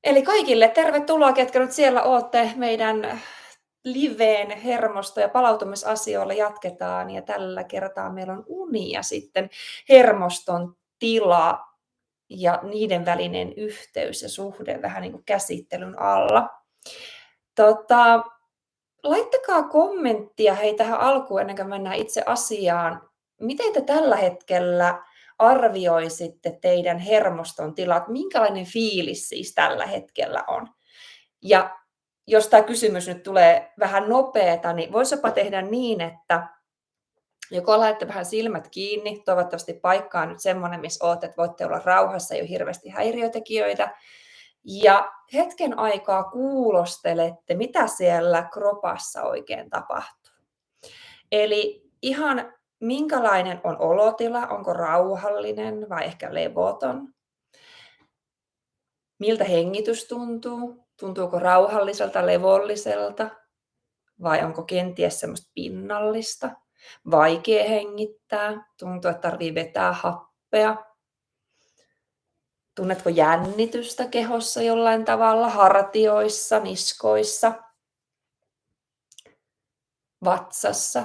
Eli kaikille tervetuloa, ketkä nyt siellä ootte meidän liveen hermosto- ja palautumisasioilla jatketaan. Ja tällä kertaa meillä on uni ja sitten hermoston tila ja niiden välinen yhteys ja suhde vähän niin kuin käsittelyn alla. Laittakaa kommenttia hei tähän alkuun ennen kuin mennään itse asiaan. Miten te tällä hetkellä arvioisitte teidän hermoston tilat? Minkälainen fiilis siis tällä hetkellä on? Ja jos tämä kysymys nyt tulee vähän nopeata, niin voisi jopa tehdä niin, että joko laitatte vähän silmät kiinni, toivottavasti paikka on nyt semmoinen, missä olette, että voitte olla rauhassa, ei ole hirveästi häiriötekijöitä, ja hetken aikaa kuulostelette, mitä siellä kropassa oikein tapahtuu. Eli ihan minkälainen on olotila, onko rauhallinen vai ehkä levoton? Miltä hengitys tuntuu? Tuntuuko rauhalliselta, levolliselta? Vai onko kenties semmoista pinnallista? Vaikea hengittää? Tuntuu, että tarvii vetää happea? Tunnetko jännitystä kehossa jollain tavalla? Hartioissa, niskoissa, vatsassa?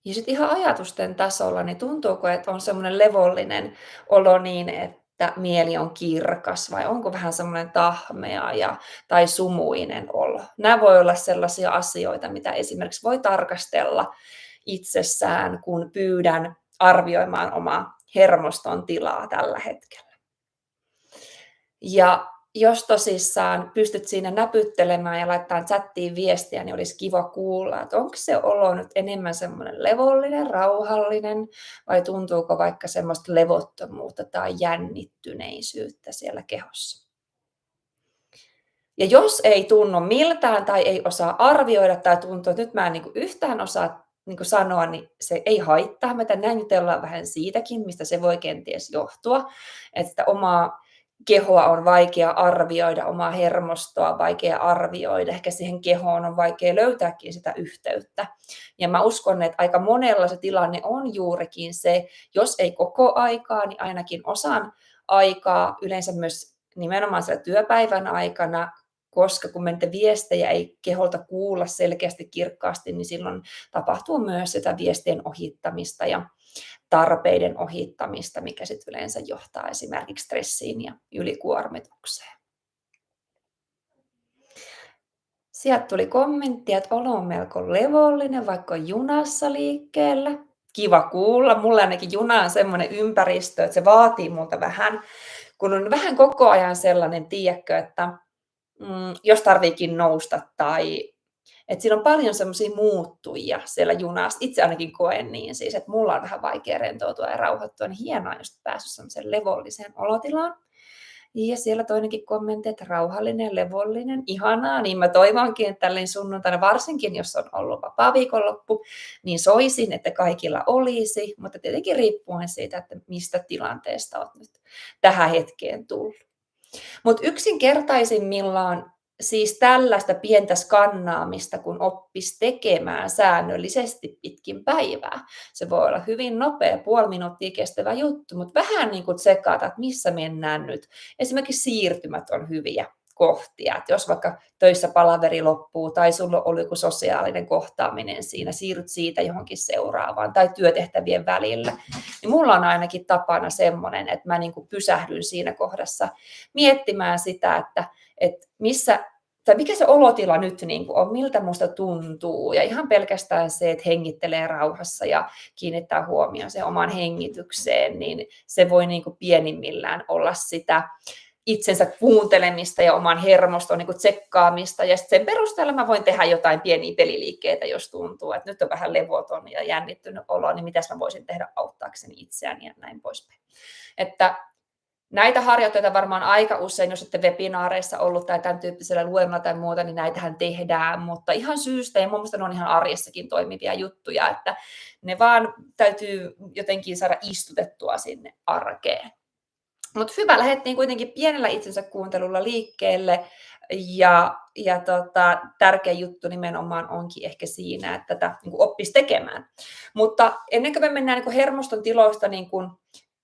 Ja sitten ihan ajatusten tasolla, niin tuntuuko, että on semmoinen levollinen olo niin, että mieli on kirkas vai onko vähän semmoinen tahmea tai sumuinen olo? Nämä voi olla sellaisia asioita, mitä esimerkiksi voi tarkastella itsessään, kun pyydän arvioimaan omaa hermoston tilaa tällä hetkellä. Ja jos tosissaan pystyt siinä näpyttelemään ja laittaa chattiin viestiä, niin olisi kiva kuulla, että onko se olo nyt enemmän semmoinen levollinen, rauhallinen vai tuntuuko vaikka semmoista levottomuutta tai jännittyneisyyttä siellä kehossa. Ja jos ei tunnu miltään tai ei osaa arvioida tai tuntuu, että nyt mä en yhtään osaa sanoa, niin se ei haittaa. Me tänään jutellaan vähän siitäkin, mistä se voi kenties johtua, että omaa kehoa on vaikea arvioida, omaa hermostoa on vaikea arvioida, ehkä siihen kehoon on vaikea löytääkin sitä yhteyttä. Ja mä uskon, että aika monella se tilanne on juurikin se, jos ei koko aikaa, niin ainakin osan aikaa, yleensä myös nimenomaan siellä työpäivän aikana, koska kun meitä viestejä ei keholta kuulla selkeästi kirkkaasti, niin silloin tapahtuu myös sitä viestien ohittamista ja tarpeiden ohittamista, mikä sitten yleensä johtaa esimerkiksi stressiin ja ylikuormitukseen. Sieltä tuli kommentti, että olo on melko levollinen, vaikka on junassa liikkeellä. Kiva kuulla. Mulla ainakin juna on semmoinen ympäristö, että se vaatii multa vähän, kun on vähän koko ajan sellainen, tiedätkö, että jos tarviikin nousta tai että siinä on paljon semmoisia muuttujia siellä junassa. Itse ainakin koen niin siis, että mulla on vähän vaikea rentoutua ja rauhoittua, niin hienoa, jos päässyt semmoiseen levolliseen olotilaan. Ja siellä toinenkin kommentti, että rauhallinen, levollinen, ihanaa, niin mä toivonkin, että tälleen sunnuntaina, varsinkin jos on ollut vapaa viikonloppu, niin soisin, että kaikilla olisi, mutta tietenkin riippuen siitä, että mistä tilanteesta olet nyt tähän hetkeen tullut. Mutta yksinkertaisimmillaan siis tällaista pientä skannaamista, kun oppisi tekemään säännöllisesti pitkin päivää. Se voi olla hyvin nopea, puoli minuuttia kestävä juttu, mutta vähän niin kuin tsekata, että missä mennään nyt. Esimerkiksi siirtymät on hyviä kohtia. Että jos vaikka töissä palaveri loppuu tai sulla on ollut joku sosiaalinen kohtaaminen siinä, siirryt siitä johonkin seuraavaan tai työtehtävien välillä, niin mulla on ainakin tapana semmoinen, että mä niin kuin pysähdyn siinä kohdassa miettimään sitä, että missä tai mikä se olotila nyt niin kuin on, miltä musta tuntuu. Ja ihan pelkästään se, että hengittelee rauhassa ja kiinnittää huomioon sen omaan hengitykseen, niin se voi niin kuin pienimmillään olla sitä itsensä kuuntelemista ja oman hermoston niin kuin tsekkaamista. Ja sen perusteella mä voin tehdä jotain pieniä peliliikkeitä, jos tuntuu, että nyt on vähän levoton ja jännittynyt olo, niin mitäs mä voisin tehdä auttaakseni itseäni ja näin poispäin. Että näitä harjoitteita varmaan aika usein, jos olette webinaareissa ollut tai tämän tyyppisellä luennolla tai muuta, niin näitähän tehdään, mutta ihan syystä, ja mun mielestä ne on ihan arjessakin toimivia juttuja, että ne vaan täytyy jotenkin saada istutettua sinne arkeen. Mutta hyvä, lähdettiin kuitenkin pienellä itsensä kuuntelulla liikkeelle, ja tärkeä juttu nimenomaan onkin ehkä siinä, että tätä niin kuin oppisi tekemään. Mutta ennen kuin me mennään niin kuin hermoston tiloista niin kuin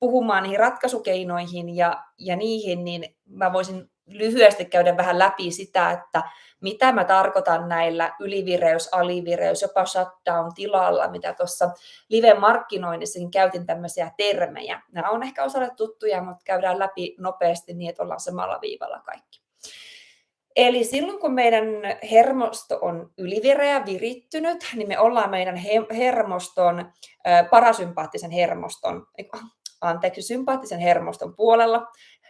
puhumaan niihin ratkaisukeinoihin ja niihin, niin mä voisin lyhyesti käydä vähän läpi sitä, että mitä mä tarkoitan näillä ylivireys, alivireys, jopa shutdown-tilalla, mitä tuossa live-markkinoinnissakin käytin tämmöisiä termejä. Nämä on ehkä osalle tuttuja, mutta käydään läpi nopeasti niin, että ollaan samalla viivalla kaikki. Eli silloin, kun meidän hermosto on ylivireä, virittynyt, niin me ollaan meidän hermoston, sympaattisen hermoston puolella.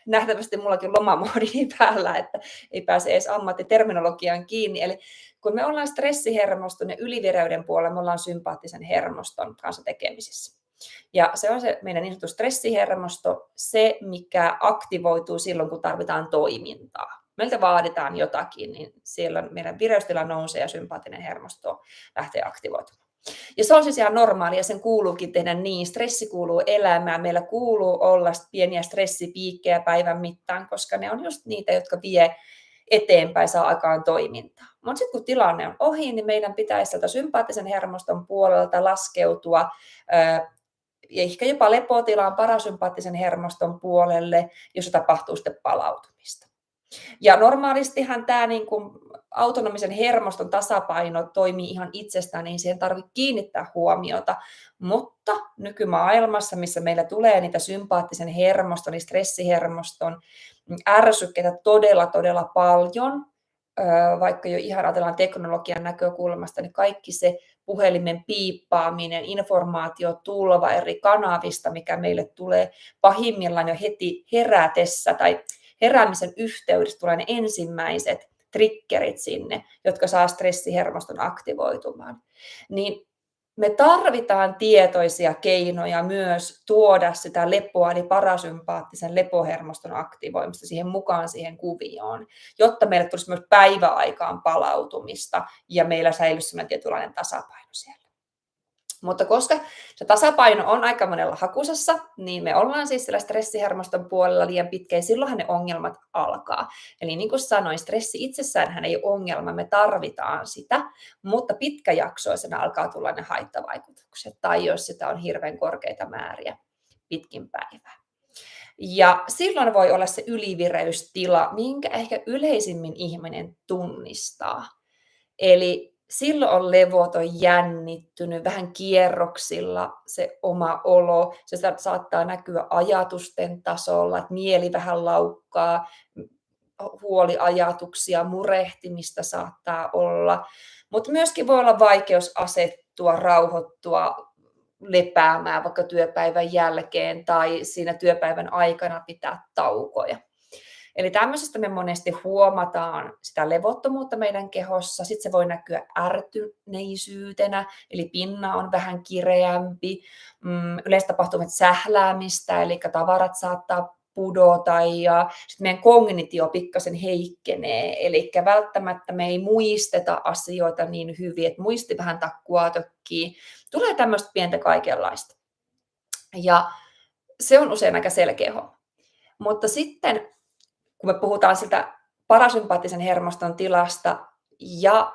Nähtävästi mullakin lomamoodi päällä, että ei pääse edes ammattiterminologiaan kiinni. Eli kun me ollaan stressihermoston ja ylivireyden puolella, me ollaan sympaattisen hermoston kanssa tekemisissä. Ja se on se meidän niin sanottu stressihermosto, se mikä aktivoituu silloin, kun tarvitaan toimintaa. Meiltä vaaditaan jotakin, niin siellä meidän vireystila nousee ja sympaattinen hermosto lähtee aktivoitumaan. Ja se on siis ihan normaalia ja sen kuuluukin tehdä niin. Stressi kuuluu elämään. Meillä kuuluu olla pieniä stressipiikkejä päivän mittaan, koska ne on just niitä, jotka vie eteenpäin, saa aikaan toimintaa. Mutta sitten kun tilanne on ohi, niin meidän pitäisi sieltä sympaattisen hermoston puolelta laskeutua ehkä jopa lepotilaan parasympaattisen hermoston puolelle, jossa tapahtuu sitten palautumista. Ja normaalistihan tämä niin kuin autonomisen hermoston tasapaino toimii ihan itsestään, niin siihen tarvitse kiinnittää huomiota, mutta nykymaailmassa, missä meillä tulee niitä sympaattisen hermoston, niin stressihermoston ärsykkeitä todella paljon, vaikka jo ihan ajatellaan teknologian näkökulmasta, niin kaikki se puhelimen piippaaminen, informaatiotulva eri kanavista, mikä meille tulee pahimmillaan jo heti herätessä tai heräämisen yhteydessä tulee ne ensimmäiset triggerit sinne, jotka saa stressihermoston aktivoitumaan. Niin me tarvitaan tietoisia keinoja myös tuoda sitä lepoa, eli parasympaattisen lepohermoston aktivoimista siihen mukaan siihen kuvioon, jotta meille tulisi myös päiväaikaan palautumista ja meillä säilyisi sellainen tietynlainen tasapaino siellä. Mutta koska se tasapaino on aika monella hakusessa, niin me ollaan siis siellä stressihermoston puolella liian pitkään, silloinhan ne ongelmat alkaa. Eli niin kuin sanoin, stressi itsessään ei ole ongelma, me tarvitaan sitä, mutta pitkäjaksoisena alkaa tulla ne haittavaikutukset, tai jos sitä on hirveän korkeita määriä pitkin päivää. Ja silloin voi olla se ylivireystila, minkä ehkä yleisimmin ihminen tunnistaa. Eli silloin on levoton, jännittynyt, vähän kierroksilla se oma olo. Se saattaa näkyä ajatusten tasolla, että mieli vähän laukkaa, huoliajatuksia, murehtimista saattaa olla. Mutta myöskin voi olla vaikeus asettua, rauhoittua, lepäämään vaikka työpäivän jälkeen tai siinä työpäivän aikana pitää taukoja. Eli tämmöisestä me monesti huomataan sitä levottomuutta meidän kehossa. Sitten se voi näkyä ärtyneisyytenä, eli pinna on vähän kireämpi. Yleensä tapahtuu sähläämistä, eli tavarat saattaa pudota ja sitten meidän kognitio pikkasen heikkenee. Eli välttämättä me ei muisteta asioita niin hyvin, että muisti vähän takkuaa tökkii. Tulee tämmöistä pientä kaikenlaista. Ja se on usein aika selkeä homma. Mutta sitten kun me puhutaan sitä parasympaattisen hermoston tilasta ja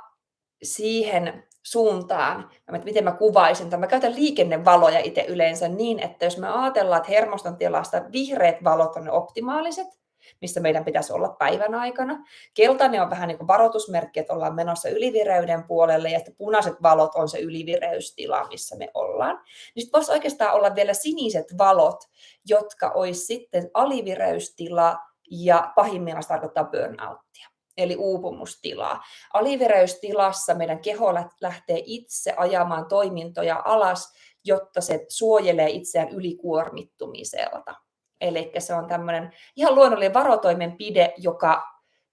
siihen suuntaan, että miten mä kuvaisin, tai mä käytän liikennevaloja itse yleensä niin, että jos me ajatellaan, että hermoston tilasta vihreät valot on ne optimaaliset, missä meidän pitäisi olla päivän aikana. Keltainen on vähän niin kuin varoitusmerkki, että ollaan menossa ylivireyden puolelle, ja punaiset valot on se ylivireystila, missä me ollaan. Niin sitten voisi oikeastaan olla vielä siniset valot, jotka olisi sitten alivireystila, ja pahimmillaan se tarkoittaa burnouttia, eli uupumustilaa. Alivireystilassa meidän keho lähtee itse ajamaan toimintoja alas, jotta se suojelee itseään ylikuormittumiselta. Eli se on tämmöinen ihan luonnollinen varotoimenpide, joka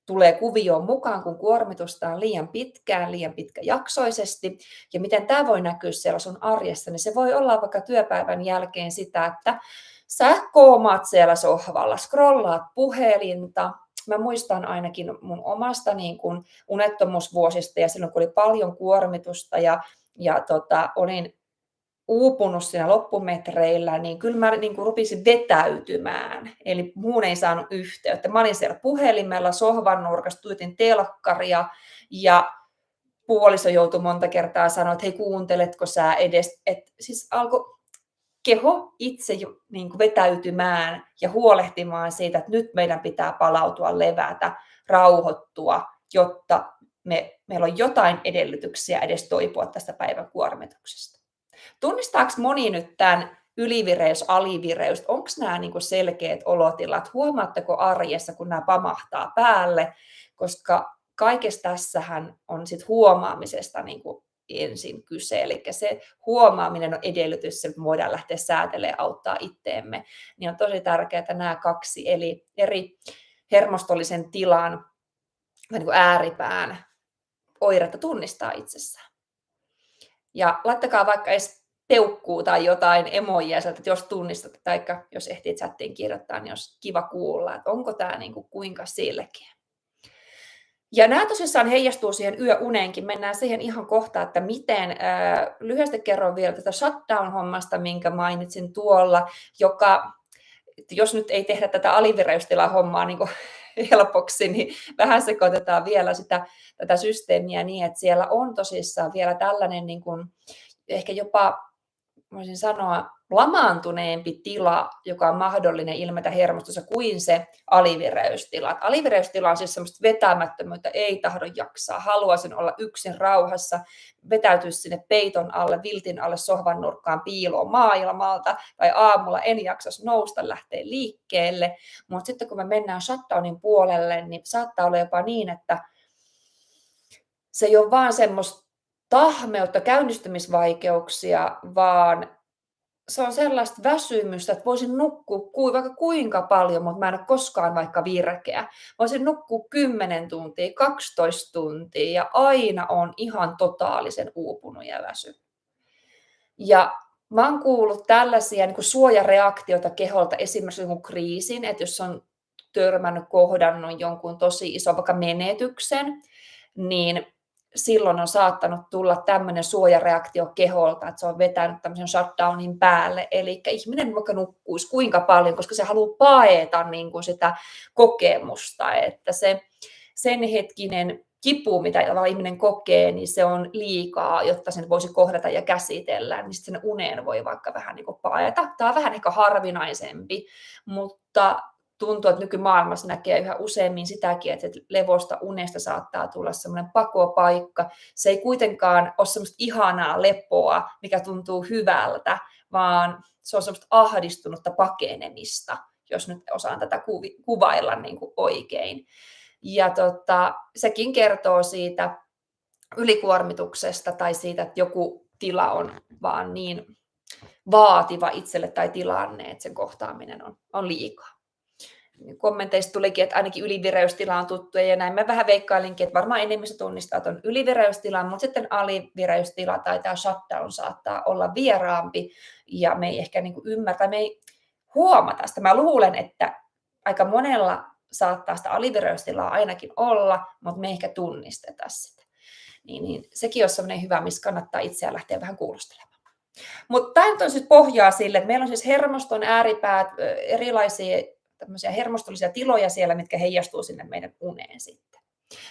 tulee kuvioon mukaan, kun kuormitusta on liian pitkäjaksoisesti. Ja miten tämä voi näkyä siellä sun arjessa, niin se voi olla vaikka työpäivän jälkeen sitä, että sä koomaat siellä sohvalla, scrollaat puhelinta. Mä muistan ainakin mun omasta niin kun unettomuusvuosista ja silloin kun oli paljon kuormitusta ja olin uupunut siinä loppumetreillä, niin kyllä mä niin kuin rupisin vetäytymään. Eli muun ei saanut yhteyttä. Mä olin siellä puhelimella, sohvan nurkassa, tuijotin telkkaria ja puoliso joutui monta kertaa sanoa, että hei, kuunteletko sä edes, että siis alkoi keho itse jo, niin kuin vetäytymään ja huolehtimaan siitä, että nyt meidän pitää palautua, levätä, rauhoittua, jotta meillä on jotain edellytyksiä edes toipua tästä päivän kuormituksesta. Tunnistaako moni nyt tämän ylivireys, alivireys? Onko nämä niin kuin selkeät olotilat? Huomaatteko arjessa, kun nämä pamahtaa päälle? Koska kaikessa tässähän on sit huomaamisesta niin kuin ensin kyse. Eli se huomaaminen on edellytys, että me voidaan lähteä säätelemään, auttaa itteemme. Niin on tosi tärkeää, että nämä kaksi eli eri hermostollisen tilan niin kuin ääripään oiretta tunnistaa itsessään. Ja laittakaa vaikka edes peukkuu tai jotain emoijia, että jos tunnistat, tai jos ehtii chattiin kirjoittaa, niin olisi kiva kuulla, että onko tämä niin kuin kuinka selkeä. Ja nämä tosissaan heijastuu siihen yöuneenkin. Mennään siihen ihan kohtaan, että miten. Lyhyesti kerron vielä tätä shutdown-hommasta, minkä mainitsin tuolla, joka, jos nyt ei tehdä tätä alivireystila-hommaa niin kuin helpoksi, niin vähän sekoitetaan vielä tätä systeemiä niin, että siellä on tosissaan vielä tällainen niin kuin, ehkä jopa, voisin sanoa, lamaantuneempi tila, joka on mahdollinen ilmetä hermostossa kuin se alivireystila. Alivireystila on siis semmoista vetämättömyyttä, ei tahdo jaksaa, haluaisin olla yksin rauhassa, vetäytyä sinne peiton alle, viltin alle, sohvan nurkkaan, piiloon maailmalta, tai aamulla en jaksaisi nousta, lähteä liikkeelle. Mutta sitten kun me mennään shutdownin puolelle, niin saattaa olla jopa niin, että se ei ole vaan semmoista tahmeutta, käynnistymisvaikeuksia, vaan se on sellaista väsymystä, että voisin nukkua vaikka kuinka paljon, mutta mä en ole koskaan vaikka virkeä. Voisin nukkua 10 tuntia, 12 tuntia ja aina on ihan totaalisen uupunut ja väsy. Ja mä oon kuullut tällaisia niin kuin suojareaktioita keholta esimerkiksi jonkun kriisin, että jos on kohdannut jonkun tosi ison vaikka menetyksen, niin silloin on saattanut tulla tämmöinen suojareaktio keholta, että se on vetänyt tämmöisen shutdownin päälle. Eli ihminen vaikka nukkuisi kuinka paljon, koska se haluaa paeta niin kuin sitä kokemusta, että se sen hetkinen kipu, mitä ihminen kokee, niin se on liikaa, jotta sen voisi kohdata ja käsitellä, niin sitten sen uneen voi vaikka vähän niin kuin paeta. Tämä on vähän ehkä harvinaisempi, mutta tuntuu, että nykymaailmassa näkee yhä useammin sitäkin, että levosta, unesta saattaa tulla semmoinen pakopaikka. Se ei kuitenkaan ole semmoista ihanaa lepoa, mikä tuntuu hyvältä, vaan se on semmoista ahdistunutta pakenemista, jos nyt osaan tätä kuvailla niin kuin oikein. Ja sekin kertoo siitä ylikuormituksesta tai siitä, että joku tila on vaan niin vaativa itselle tai tilanne, että sen kohtaaminen on liikaa. Kommenteista tulikin, että ainakin ylivireystila on tuttu ja näin. Mä vähän veikkailinkin, että varmaan enemmistö tunnistaa tuon ylivireystilan, mutta sitten alivireystila tai tämä shutdown saattaa olla vieraampi ja me ei ehkä niin kuin ymmärtä, me ei huomata sitä. Mä luulen, että aika monella saattaa sitä alivireystilaa ainakin olla, mutta me ei ehkä tunnisteta sitä. Niin sekin on sellainen hyvä, missä kannattaa itseään lähteä vähän kuulostelemaan. Mutta tämä on siis pohjaa sille, että meillä on siis hermoston ääripäät, erilaisia tämmöisiä hermostollisia tiloja siellä, mitkä heijastuu sinne meidän uneen sitten.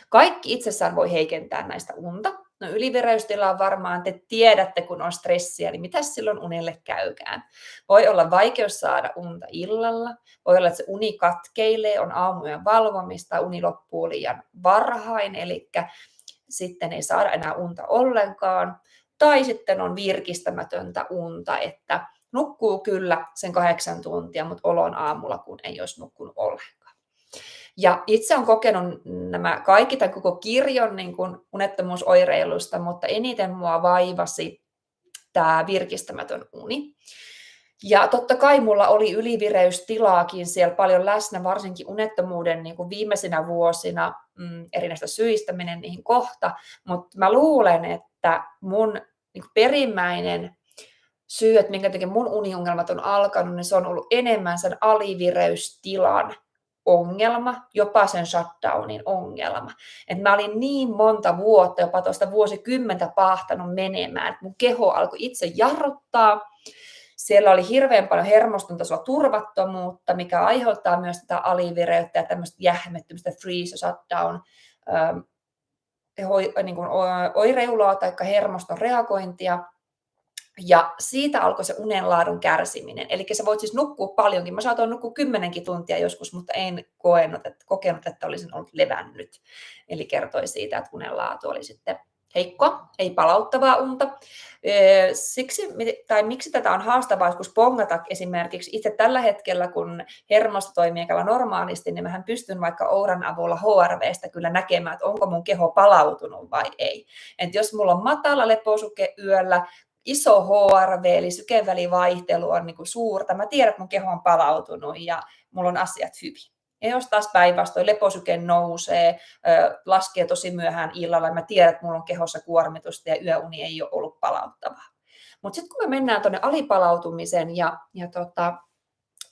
Kaikki itsessään voi heikentää näistä unta. No ylivireystilaa varmaan te tiedätte, kun on stressiä, niin mitä silloin unelle käykään. Voi olla vaikeus saada unta illalla, voi olla, että se uni katkeilee, on aamuyön valvomista, uni loppuu liian varhain, eli sitten ei saada enää unta ollenkaan. Tai sitten on virkistämätöntä unta, että nukkuu kyllä sen 8 tuntia, mutta olo on aamulla, kun ei olisi nukkunut ollenkaan. Ja itse olen kokenut nämä kaikki tämän koko kirjon niin kuin unettomuusoireilusta, mutta eniten mua vaivasi tämä virkistämätön uni. Ja totta kai mulla oli ylivireystilaakin siellä paljon läsnä, varsinkin unettomuuden niin kuin viimeisinä vuosina, erinäistä syistä, menen niihin kohta, mutta mä luulen, että mun niin kuin perimmäinen syy, että minkä takia mun uniongelmat on alkanut, niin se on ollut enemmän sen alivireystilan ongelma, jopa sen shutdownin ongelma. Et mä olin niin monta vuotta, jopa tuosta vuosikymmentä paahtanut menemään, että mun keho alkoi itse jarruttaa. Siellä oli hirveän paljon hermoston tasolla turvattomuutta, mikä aiheuttaa myös tätä alivireyttä ja tämmöistä jähmettymistä, freeze ja shutdown, niin kuin oireilua tai hermoston reagointia. Ja siitä alkoi se unenlaadun kärsiminen. Eli sä voit siis nukkua paljonkin. Mä saatoin nukkua 10 tuntia joskus, mutta en kokenut, että olisin ollut levännyt. Eli kertoi siitä, että unenlaatu oli sitten heikkoa, ei palauttavaa unta. Miksi tätä on haastavaa joskus pongata esimerkiksi itse tällä hetkellä, kun hermosto toimii aika normaalisti, niin mähän pystyn vaikka Ouran avulla HRVstä kyllä näkemään, että onko mun keho palautunut vai ei. Et jos mulla on matala leposuke yöllä, iso HRV, eli sykevälivaihtelu on niin kuin suurta. Mä tiedän, että mun keho on palautunut ja mulla on asiat hyvin. Ja jos taas päinvastoin leposyke nousee, laskee tosi myöhään illalla, ja mä tiedän, että mulla on kehossa kuormitusta ja yöuni ei ole ollut palauttavaa. Mutta sitten kun me mennään tuonne alipalautumisen ja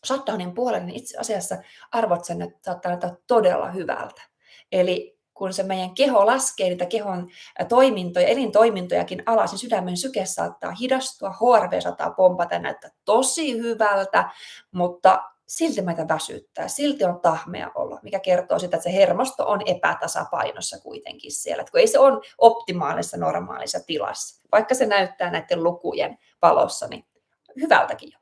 shutdownin puolelle, niin itse asiassa arvot sen, että saattaa näyttää todella hyvältä. Eli kun se meidän keho laskee niitä kehon toimintoja, elintoimintojakin alas, niin sydämen syke saattaa hidastua, HRV saattaa pompata ja näyttää tosi hyvältä, mutta silti meitä väsyttää, silti on tahmea olo, mikä kertoo sitä, että se hermosto on epätasapainossa kuitenkin siellä, että kun ei se ole optimaalisessa normaalissa tilassa, vaikka se näyttää näiden lukujen valossa, niin hyvältäkin jopa.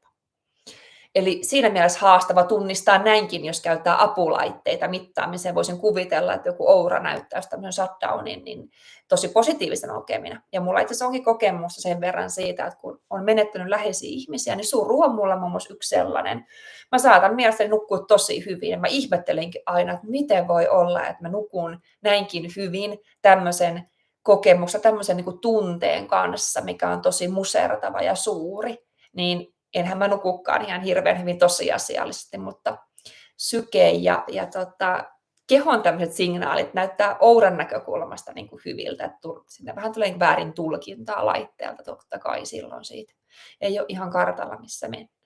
Eli siinä mielessä haastava tunnistaa näinkin, jos käyttää apulaitteita mittaamiseen. Voisin kuvitella, että joku Oura näyttää tämmöisen shutdownin niin tosi positiivisena kokemina. Ja mulla itse asiassa onkin kokemusta sen verran siitä, että kun on menettänyt läheisiä ihmisiä, niin suru on mulla muun muassa yksi sellainen. Mä saatan mielestäni nukkua tosi hyvin. Ja mä ihmettelinkin aina, että miten voi olla, että mä nukun näinkin hyvin tämmöisen kokemuksen, tämmöisen niin kuin tunteen kanssa, mikä on tosi musertava ja suuri. Niin enhän mä nukukaan ihan hirveän hyvin tosiasiallisesti, mutta syke ja kehon tämmöiset signaalit näyttää Ouran näkökulmasta niin kuin hyviltä. Että sinne vähän tulee väärin tulkintaa laitteelta totta kai silloin siitä. Ei ole ihan kartalla, missä mennään.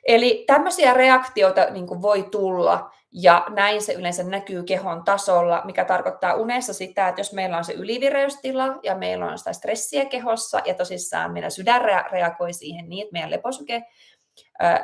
Eli tämmöisiä reaktioita niin kuin voi tulla, ja näin se yleensä näkyy kehon tasolla, mikä tarkoittaa unessa sitä, että jos meillä on se ylivireystila ja meillä on sitä stressiä kehossa, ja tosissaan meidän sydän reagoi siihen niin, että meidän leposyke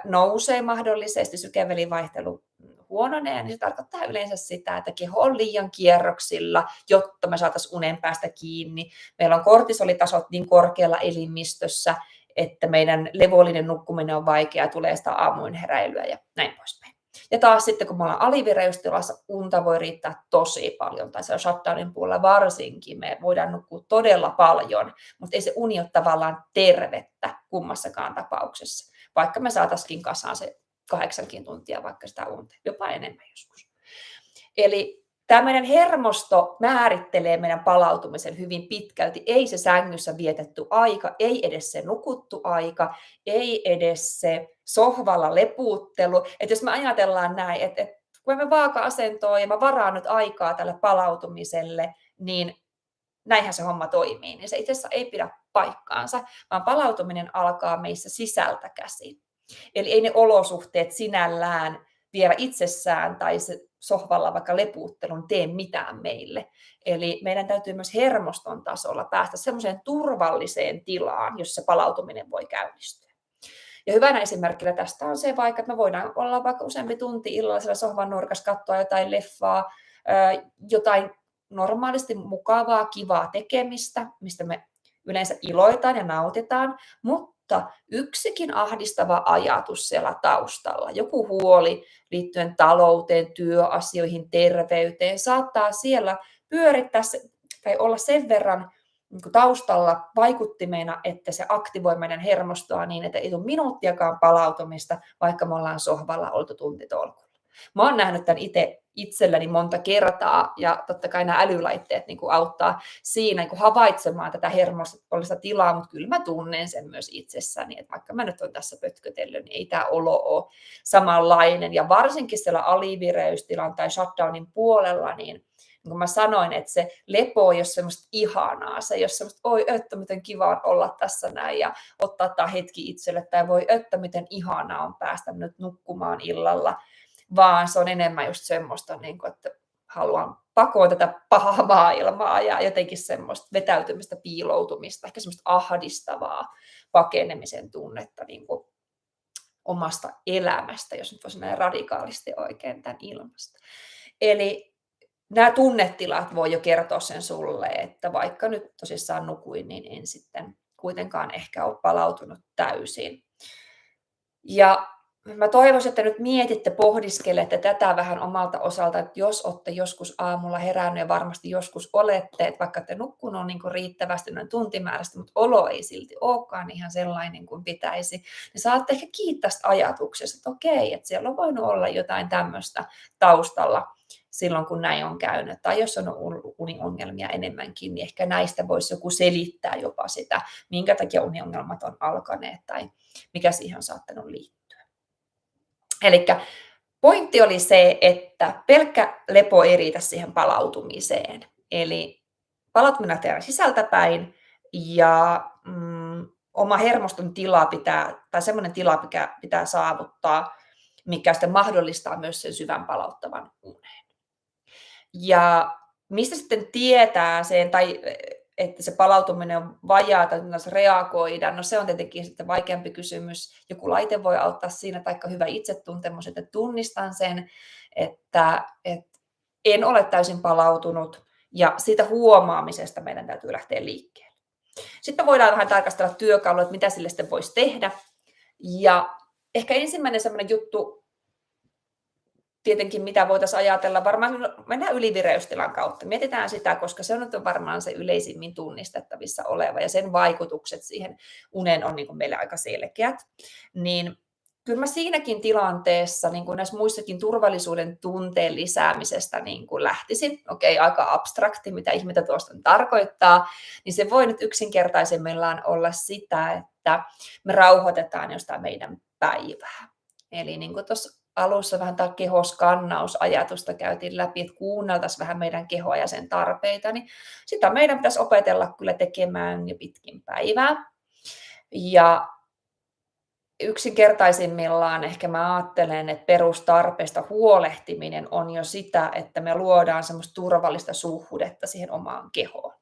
nousee mahdollisesti, sykevälivaihtelu huononee, niin se tarkoittaa yleensä sitä, että keho on liian kierroksilla, jotta me saataisiin unen päästä kiinni. Meillä on kortisolitasot niin korkealla elimistössä, että meidän levollinen nukkuminen on vaikeaa, tulee sitä aamuin heräilyä ja näin poispäin. Ja taas sitten, kun me ollaan alivireystilassa, unta voi riittää tosi paljon, tai se shutdownin puolella varsinkin, me voidaan nukkua todella paljon, mutta ei se uni ole tavallaan tervettä kummassakaan tapauksessa, vaikka me saataisiin kasaan se 8 tuntia vaikka sitä unta, jopa enemmän joskus. Eli tämä meidän hermosto määrittelee meidän palautumisen hyvin pitkälti. Ei se sängyssä vietetty aika, ei edes se nukuttu aika, ei edes se sohvalla lepuuttelu. Että jos me ajatellaan näin, että kun me vaaka-asentoon ja mä varaan nyt aikaa tälle palautumiselle, niin näinhän se homma toimii. Niin se itse asiassa ei pidä paikkaansa, vaan palautuminen alkaa meissä sisältä käsin. Eli ei ne olosuhteet sinällään vielä itsessään tai se sohvalla vaikka lepuuttelun tee mitään meille. Eli meidän täytyy myös hermoston tasolla päästä semmoiseen turvalliseen tilaan, jossa palautuminen voi käynnistyä. Ja hyvänä esimerkkinä tästä on se vaikka, että me voidaan olla vaikka useampi tunti illalla siellä sohvan nurkassa, katsoa jotain leffaa, jotain normaalisti mukavaa, kivaa tekemistä, mistä me yleensä iloitaan ja nautitaan, mutta yksikin ahdistava ajatus siellä taustalla, joku huoli liittyen talouteen, työasioihin, terveyteen, saattaa siellä pyörittää tai olla sen verran taustalla vaikuttimena, että se aktivoi meidän hermostoa niin, että ei tule minuuttiakaan palautumista, vaikka me ollaan sohvalla oltu tuntitolkulla. Mä oon nähnyt tämän itselläni monta kertaa, ja totta kai nämä älylaitteet niin kuin auttaa siinä niin kuin havaitsemaan tätä hermostollista tilaa, mutta kyllä mä tunnen sen myös itsessäni, että vaikka mä nyt olen tässä pötkötellyt, niin ei tämä olo ole samanlainen, ja varsinkin siellä alivireystilan tai shutdownin puolella, niin kun mä sanoin, että se lepo ei ole semmoista ihanaa, se ei ole semmoista, oi öttö, miten kiva on olla tässä näin ja ottaa tämä hetki itselle, tai voi öttö, miten ihanaa on päästä nyt nukkumaan illalla, vaan se on enemmän just semmoista, että haluan pakoon tätä pahaa maailmaa ja jotenkin semmoista vetäytymistä, piiloutumista, ehkä semmoista ahdistavaa pakenemisen tunnetta niin kuin omasta elämästä, jos nyt voisi näin radikaalisti oikein tämän ilmasta. Eli nämä tunnetilat voi jo kertoa sen sulle, että vaikka nyt tosissaan nukuin, niin en sitten kuitenkaan ehkä ole palautunut täysin. Ja mä toivoisin, että nyt mietitte, pohdiskelette tätä vähän omalta osalta, että jos olette joskus aamulla herännyt ja varmasti joskus olette, että vaikka te nukkunut niin kuin riittävästi noin tuntimäärästä, mutta olo ei silti olekaan ihan sellainen kuin pitäisi, niin saatte ehkä kiittää tästä ajatuksesta, että okei, että siellä on voinut olla jotain tämmöistä taustalla silloin, kun näin on käynyt. Tai jos on ollut uniongelmia enemmänkin, niin ehkä näistä voisi joku selittää jopa sitä, minkä takia uniongelmat on alkaneet tai mikä siihen on saattanut liittyä. Eli pointti oli se, että pelkkä lepo ei riitä siihen palautumiseen. Eli palautuminen tehdään sisältäpäin ja oma hermoston tila tai semmoinen tila, mikä pitää saavuttaa, mikä sitten mahdollistaa myös sen syvän palauttavan unen. Ja mistä sitten tietää sen, tai että se palautuminen on vajaa tai reagoida, no se on tietenkin sitten vaikeampi kysymys. Joku laite voi auttaa siinä, taikka hyvä itsetuntemus, että tunnistan sen, että en ole täysin palautunut, ja siitä huomaamisesta meidän täytyy lähteä liikkeelle. Sitten voidaan vähän tarkastella työkaluja, että mitä sille sitten voisi tehdä. Ja ehkä ensimmäinen sellainen juttu, tietenkin mitä voitaisiin ajatella, varmaan mennään ylivireystilan kautta. Mietitään sitä, koska se on varmaan se yleisimmin tunnistettavissa oleva ja sen vaikutukset siihen uneen on niin kuin meille aika selkeät. Niin kyllä mä siinäkin tilanteessa, niin kuin näissä muissakin turvallisuuden tunteen lisäämisestä niin kuin lähtisin, aika abstrakti, mitä ihmettä tuosta tarkoittaa, niin se voi nyt yksinkertaisemmillaan olla sitä, että me rauhoitetaan jostain meidän päivää. Eli niin kuin tuossa alussa vähän tämä kehoskannausajatusta käytiin läpi, että kuunneltaisiin vähän meidän kehoa ja sen tarpeita, niin sitä meidän pitäisi opetella kyllä tekemään jo pitkin päivää. Ja yksinkertaisimmillaan ehkä mä ajattelen, että perustarpeista huolehtiminen on jo sitä, että me luodaan semmoista turvallista suhdetta siihen omaan kehoon.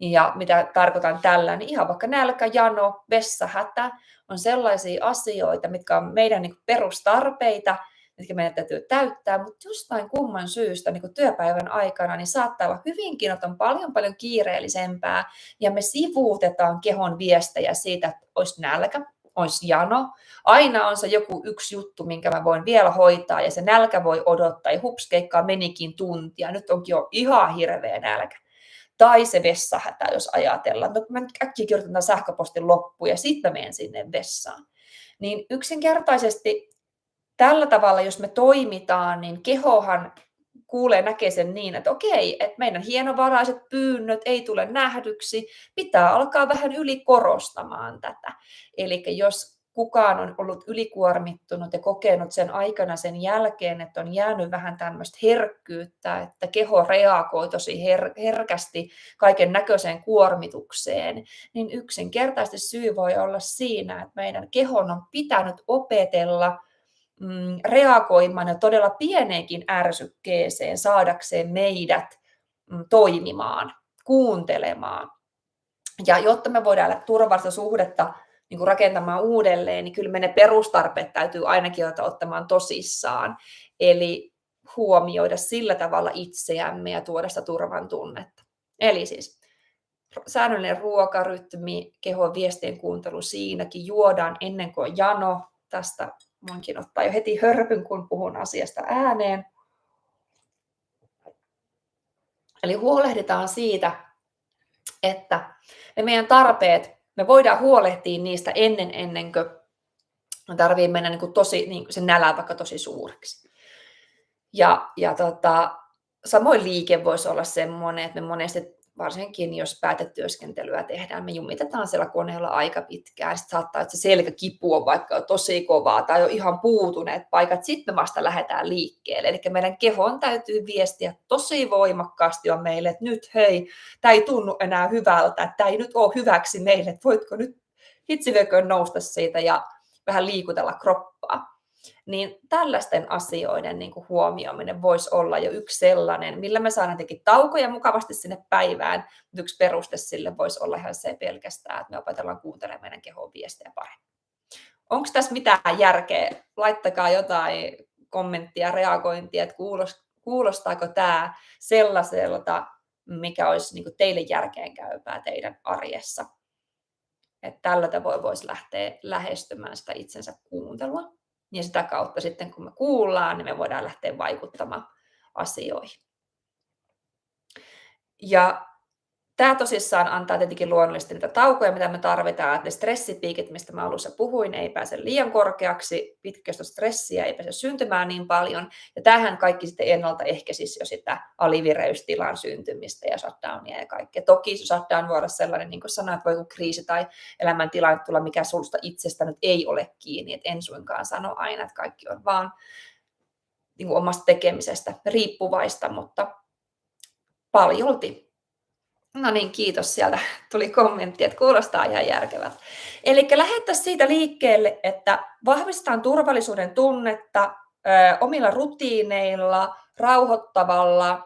Ja mitä tarkoitan tällä, niin ihan vaikka nälkä, jano, vessahätä on sellaisia asioita, mitkä on meidän niin perustarpeita, mitkä meidän täytyy täyttää, mutta jostain kumman syystä niin työpäivän aikana niin saattaa olla hyvinkin, että on paljon kiireellisempää, ja me sivuutetaan kehon viestejä siitä, että olisi nälkä, olisi jano. Aina on se joku yksi juttu, minkä mä voin vielä hoitaa, ja se nälkä voi odottaa, ja hupskeikkaa menikin tuntia, nyt onkin jo ihan hirveä nälkä. Tai se vessahätä, jos ajatellaan, että mä äkkiä kirjoitan sähköpostin loppuun, ja sitten mä menen sinne vessaan. Niin yksinkertaisesti tällä tavalla, jos me toimitaan, niin kehohan näkee sen niin, että okei, että meidän hienovaraiset pyynnöt ei tule nähdyksi, pitää alkaa vähän ylikorostamaan tätä. Eli jos kukaan on ollut ylikuormittunut ja kokenut sen aikana sen jälkeen, että on jäänyt vähän tämmöistä herkkyyttä, että keho reagoi tosi herkästi kaiken näköiseen kuormitukseen, niin yksinkertaisesti syy voi olla siinä, että meidän kehon on pitänyt opetella reagoimaan jo todella pieneenkin ärsykkeeseen saadakseen meidät toimimaan, kuuntelemaan. Ja jotta me voidaan turvallista suhdetta niin kuin rakentamaan uudelleen, niin kyllä meidän perustarpeet täytyy ainakin ottamaan tosissaan. Eli huomioida sillä tavalla itseämme ja tuoda sitä turvan tunnetta. Eli siis säännöllinen ruokarytmi, kehon viestien kuuntelu siinäkin, juodaan ennen kuin on jano. Tästä voinkin ottaa jo heti hörpyn, kun puhun asiasta ääneen. Eli huolehditaan siitä, että ne meidän tarpeet, me voidaan huolehtia niistä ennen kuin tarvii mennä sen nälän vaikka tosi suureksi. Samoin liike voisi olla semmoinen, että me monesti, varsinkin jos päätetyöskentelyä tehdään, me jumitetaan siellä koneella aika pitkään. Sitten saattaa, että se selkäkipu on vaikka tosi kovaa tai on ihan puutuneet paikat. Sitten me vasta lähdetään liikkeelle. Eli meidän kehon täytyy viestiä tosi voimakkaasti jo meille, että nyt hei, tämä ei tunnu enää hyvältä, että tämä ei nyt ole hyväksi meille, että voitko nyt hitsiveköön nousta siitä ja vähän liikutella kroppaa. Niin tällaisten asioiden niin kuin huomioiminen voisi olla jo yksi sellainen, millä me saadaan tietenkin taukoja mukavasti sinne päivään, mutta yksi peruste sille voisi olla ihan se pelkästään, että me opetellaan kuuntelemaan meidän kehon viestejä paremmin. Onko tässä mitään järkeä? Laittakaa jotain kommenttia, reagointia, että kuulostaako tämä sellaiselta, mikä olisi niin kuin teille järkeenkäypää teidän arjessa. Että tällä tavoin voisi lähteä lähestymään sitä itsensä kuuntelua. Ja sitä kautta sitten, kun me kuullaan, niin me voidaan lähteä vaikuttamaan asioihin. Ja tämä tosissaan antaa tietenkin luonnollisesti niitä taukoja, mitä me tarvitaan, että ne stressipiikit, mistä mä alussa puhuin, ei pääse liian korkeaksi, pitkäkestoista stressiä ei pääse syntymään niin paljon, ja tämähän kaikki sitten ennaltaehkäisisi jo sitä alivireystilan syntymistä ja shutdownia ja kaikkea. Toki se shutdown voi olla sellainen, niin kuin sanoin, että voi joku kriisi tai elämäntilanne tulla, mikä susta itsestä nyt ei ole kiinni, että en suinkaan sano aina, että kaikki on vaan niin kuin omasta tekemisestä riippuvaista, mutta paljolti. No niin, kiitos. Sieltä tuli kommentti, että kuulostaa ihan järkevältä. Eli lähdettäisiin siitä liikkeelle, että vahvistetaan turvallisuuden tunnetta omilla rutiineilla, rauhoittavalla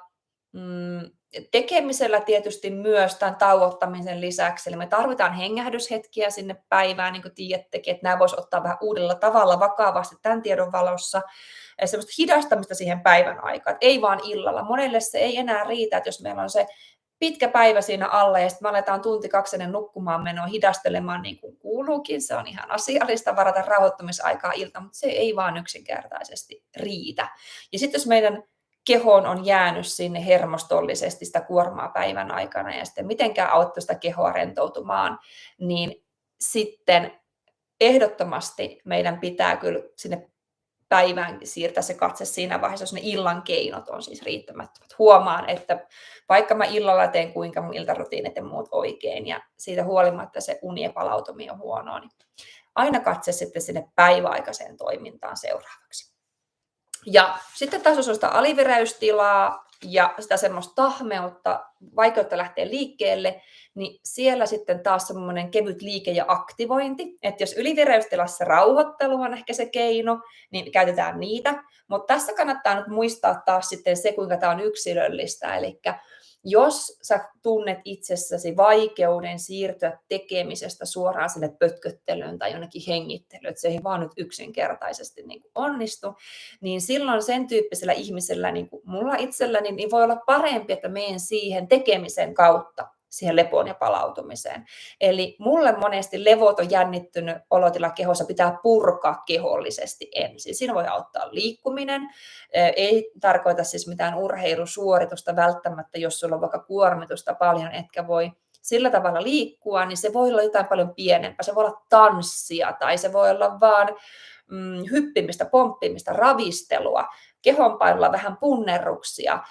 tekemisellä tietysti myös tämän tauottamisen lisäksi. Eli me tarvitaan hengähdyshetkiä sinne päivään, niin kuin tiedättekin, että nämä voisi ottaa vähän uudella tavalla vakavasti tämän tiedon valossa. Semmoista hidastamista siihen päivän aikaan, ei vaan illalla. Monelle se ei enää riitä, että jos meillä on se pitkä päivä siinä alla ja sitten me aletaan tunti 2 ennen nukkumaan menoa hidastelemaan niin kuin kuuluukin. Se on ihan asiallista varata rauhoittumisaikaa ilta, mutta se ei vaan yksinkertaisesti riitä. Ja sitten jos meidän kehoon on jäänyt sinne hermostollisesti sitä kuormaa päivän aikana ja sitten mitenkään auttaa sitä kehoa rentoutumaan, niin sitten ehdottomasti meidän pitää kyllä sinne päivään siirtää se katse siinä vaiheessa, jos ne illan keinot on siis riittämättömät. Huomaan, että vaikka mä illalla teen kuinka mun iltarutiinit ja muut oikein, ja siitä huolimatta se uni ja palautuminen on huonoa, niin aina katse sitten sinne päiväaikaiseen toimintaan seuraavaksi. Ja sitten taas jos on sitä alivireystilaa ja sitä semmoista tahmeutta, vaikeutta lähteä liikkeelle, niin siellä sitten taas semmoinen kevyt liike ja aktivointi. Että jos ylivireystilassa rauhoittelu on ehkä se keino, niin käytetään niitä. Mutta tässä kannattaa nyt muistaa taas sitten se, kuinka tämä on yksilöllistä. Eli jos sä tunnet itsessäsi vaikeuden siirtyä tekemisestä suoraan sinne pötköttelyyn tai jonnekin hengittelyyn, että se ei vaan nyt yksinkertaisesti niin kuin onnistu, niin silloin sen tyyppisellä ihmisellä, niin kuin mulla itselläni, niin voi olla parempi, että menen siihen tekemisen kautta siihen lepoon ja palautumiseen. Eli mulle monesti levoton jännittynyt olotila kehossa pitää purkaa kehollisesti ensin. Siinä voi auttaa liikkuminen. Ei tarkoita siis mitään urheilusuoritusta välttämättä, jos sulla on vaikka kuormitusta paljon, etkä voi sillä tavalla liikkua, niin se voi olla jotain paljon pienempää. Se voi olla tanssia tai se voi olla vaan hyppimistä, pomppimista, ravistelua, kehonpainulla vähän punnerruksia,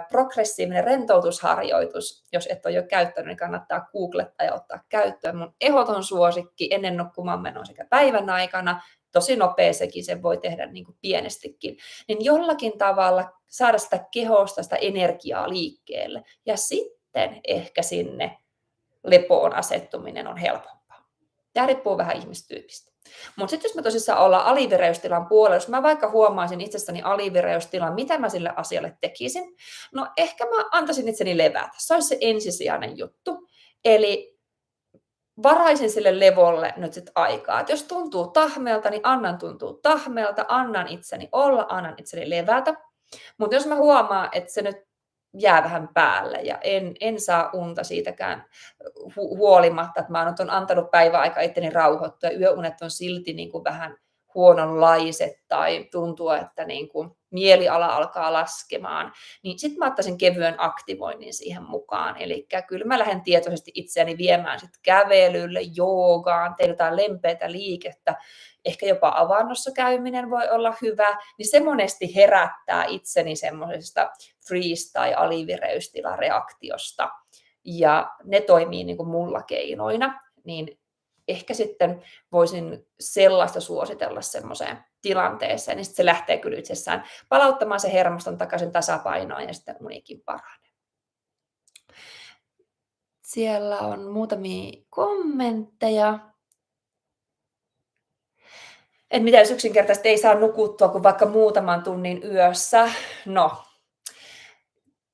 progressiivinen rentoutusharjoitus, jos et ole jo käyttänyt, niin kannattaa googlettaa ja ottaa käyttöön. Mun ehdoton suosikki ennen nukkumaan menoa sekä päivän aikana, tosi nopea sekin, sen voi tehdä niin kuin pienestikin, niin jollakin tavalla saada sitä kehosta, sitä energiaa liikkeelle, ja sitten ehkä sinne lepoon asettuminen on helpompaa. Tämä riippuu vähän ihmistyypistä. Mutta sitten jos me tosissaan ollaan alivireystilan puolella, jos mä vaikka huomaisin itsessäni alivireystilan, mitä mä sille asialle tekisin, no ehkä mä antaisin itseni levätä. Se olisi se ensisijainen juttu. Eli varaisin sille levolle nyt sit aikaa. Et jos tuntuu tahmeelta, niin annan tuntua tahmeelta, annan itseni olla, annan itseni levätä. Mutta jos mä huomaan, että se nyt jää vähän päälle ja en saa unta siitäkään huolimatta, että mä oon antanut päiväaika itteni rauhoittua ja yöunet on silti niin kuin vähän huononlaiset tai tuntuu, että niin kuin mieliala alkaa laskemaan, niin sitten mä ottaisin kevyen aktivoinnin siihen mukaan. Eli kyllä mä lähden tietoisesti itseäni viemään sit kävelylle, joogaan, tein jotain lempeätä liikettä, ehkä jopa avannossa käyminen voi olla hyvä, niin se monesti herättää itseni semmoisesta freeze- tai alivireystilareaktiosta. Ja ne toimii niin kuin mulla keinoina, niin ehkä sitten voisin sellaista suositella semmoiseen tilanteeseen, niin sitten se lähtee kyllä itsessään palauttamaan se hermoston takaisin tasapainoon ja sitten unikin paranee. Siellä on muutamia kommentteja. Että mitä jos yksinkertaisesti ei saa nukuttua kuin vaikka muutaman tunnin yössä? No,